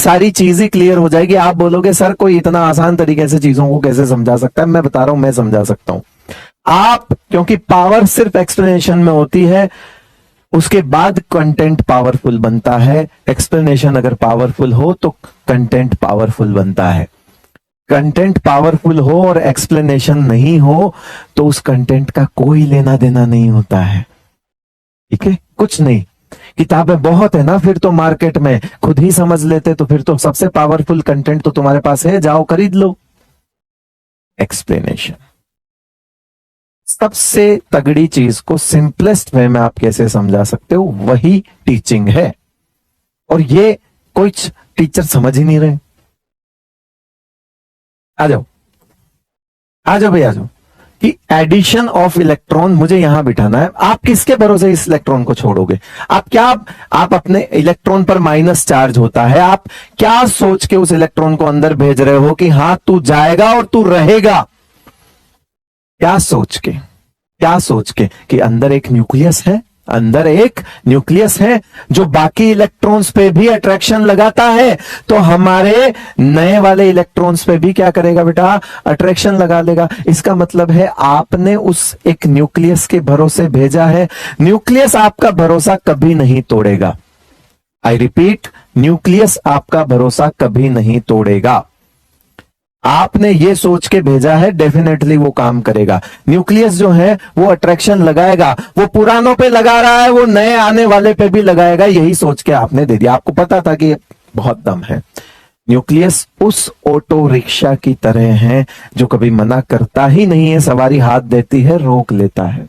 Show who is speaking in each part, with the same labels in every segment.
Speaker 1: सारी चीज ही क्लियर हो जाएगी। आप बोलोगे सर कोई इतना आसान तरीके से चीजों को कैसे समझा सकता है? मैं बता रहा हूं, मैं समझा सकता हूं। आप, क्योंकि पावर सिर्फ एक्सप्लेनेशन में होती है, उसके बाद कंटेंट पावरफुल बनता है। एक्सप्लेनेशन अगर पावरफुल हो तो कंटेंट पावरफुल बनता है। कंटेंट पावरफुल हो और एक्सप्लेनेशन नहीं हो तो उस कंटेंट का कोई लेना देना नहीं होता है। ठीक है, कुछ नहीं। किताबें बहुत है ना, फिर तो मार्केट में खुद ही समझ लेते, तो फिर तो सबसे पावरफुल कंटेंट तो तुम्हारे पास है, जाओ खरीद लो। एक्सप्लेनेशन सबसे तगड़ी चीज को सिंपलेस्ट वे में आप कैसे समझा सकते हो, वही टीचिंग है। और ये कोई टीचर समझ ही नहीं रहे। आ जाओ, आ जाओ भाई, आ जाओ। कि एडिशन ऑफ इलेक्ट्रॉन मुझे यहां बिठाना है, आप किसके भरोसे इस इलेक्ट्रॉन को छोड़ोगे? आप क्या, आप अपने इलेक्ट्रॉन पर माइनस चार्ज होता है, आप क्या सोच के उस इलेक्ट्रॉन को अंदर भेज रहे हो कि हां तू जाएगा और तू रहेगा? क्या सोच के, क्या सोच के कि अंदर एक न्यूक्लियस है, अंदर एक न्यूक्लियस है जो बाकी इलेक्ट्रॉन्स पे भी अट्रैक्शन लगाता है, तो हमारे नए वाले इलेक्ट्रॉन्स पे भी क्या करेगा बेटा? अट्रैक्शन लगा लेगा। इसका मतलब है आपने उस एक न्यूक्लियस के भरोसे भेजा है। न्यूक्लियस आपका भरोसा कभी नहीं तोड़ेगा। आई रिपीट, न्यूक्लियस आपका भरोसा कभी नहीं तोड़ेगा। आपने ये सोच के भेजा है, डेफिनेटली वो काम करेगा। न्यूक्लियस जो है वो अट्रैक्शन लगाएगा, वो पुरानों पे लगा रहा है, वो नए आने वाले पे भी लगाएगा, यही सोच के आपने दे दिया। आपको पता था कि बहुत दम है। न्यूक्लियस उस ऑटो रिक्शा की तरह है जो कभी मना करता ही नहीं है, सवारी हाथ देती है, रोक लेता है।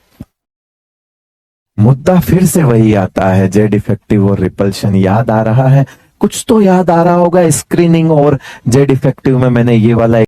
Speaker 1: मुद्दा फिर से वही आता है, जेड इफेक्टिव और रिपल्शन। याद आ रहा है? कुछ तो याद आ रहा होगा। स्क्रीनिंग और जेड इफेक्टिव में मैंने ये वाला